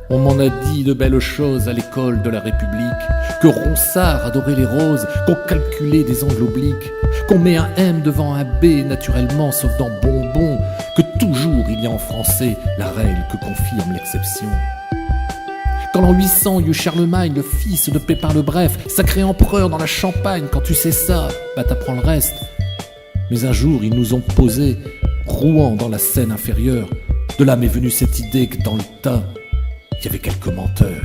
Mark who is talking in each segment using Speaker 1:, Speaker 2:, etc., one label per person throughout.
Speaker 1: On m'en a dit de belles choses à l'école de la République, que Ronsard adorait les roses, qu'on calculait des angles obliques, qu'on met un M devant un B naturellement, sauf dans bonbon, que toujours il y a en français la règle que confirme l'exception. Qu'en l'an 800 y eut Charlemagne, le fils de Pépin le Bref, sacré empereur dans la Champagne, quand tu sais ça, bah t'apprends le reste. Mais un jour ils nous ont posé, Rouen dans la Seine inférieure, de là m'est venue cette idée que dans le tas, il y avait quelques menteurs.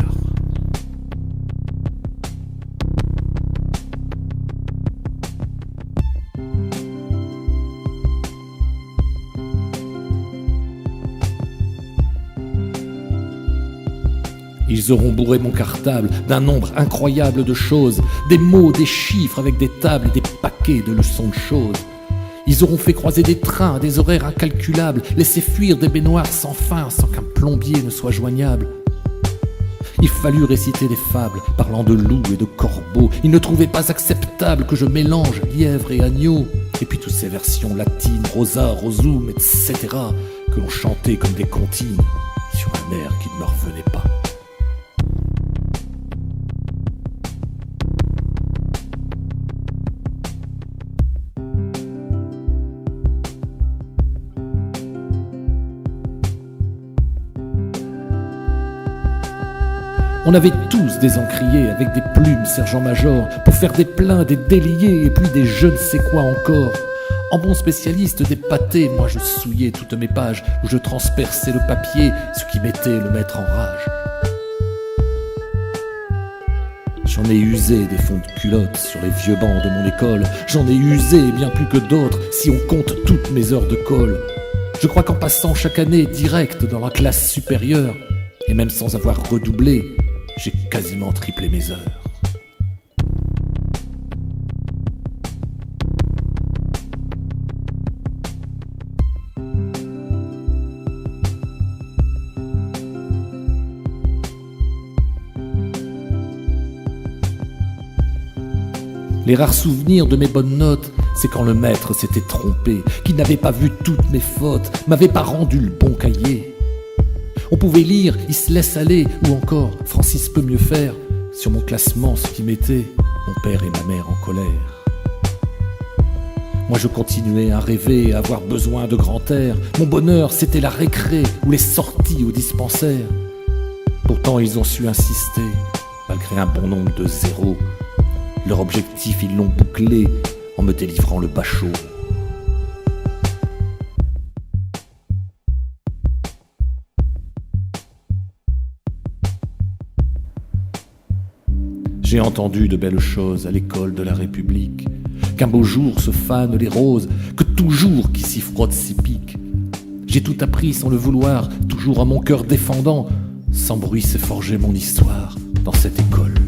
Speaker 1: Ils auront bourré mon cartable d'un nombre incroyable de choses, des mots, des chiffres avec des tables et des paquets de leçons de choses. Ils auront fait croiser des trains à des horaires incalculables, laissé fuir des baignoires sans fin sans qu'un plombier ne soit joignable. Il fallut réciter des fables parlant de loups et de corbeaux. Ils ne trouvaient pas acceptable que je mélange lièvre et agneau. Et puis toutes ces versions latines, rosa, rosum, etc. que l'on chantait comme des comptines sur un air qui ne me revenait pas. On avait tous des encriers avec des plumes sergent-major pour faire des pleins, des déliés et puis des je ne sais quoi encore. En bon spécialiste des pâtés, moi je souillais toutes mes pages où je transperçais le papier, ce qui mettait le maître en rage. J'en ai usé des fonds de culottes sur les vieux bancs de mon école. J'en ai usé bien plus que d'autres si on compte toutes mes heures de colle. Je crois qu'en passant chaque année direct dans la classe supérieure, et même sans avoir redoublé, j'ai quasiment triplé mes heures. Les rares souvenirs de mes bonnes notes, c'est quand le maître s'était trompé, qu'il n'avait pas vu toutes mes fautes, m'avait pas rendu le bon cahier. On pouvait lire « Il se laisse aller » ou encore « Francis peut mieux faire » sur mon classement, ce qui mettait mon père et ma mère en colère. Moi je continuais à rêver, à avoir besoin de grand air. Mon bonheur c'était la récré ou les sorties au dispensaire. Pourtant ils ont su insister, malgré un bon nombre de zéros. Leur objectif ils l'ont bouclé en me délivrant le bachot. J'ai entendu de belles choses à l'école de la République, qu'un beau jour se fanent les roses, que toujours qui s'y frotte s'y pique. J'ai tout appris sans le vouloir, toujours à mon cœur défendant, sans bruit s'est forgé mon histoire dans cette école.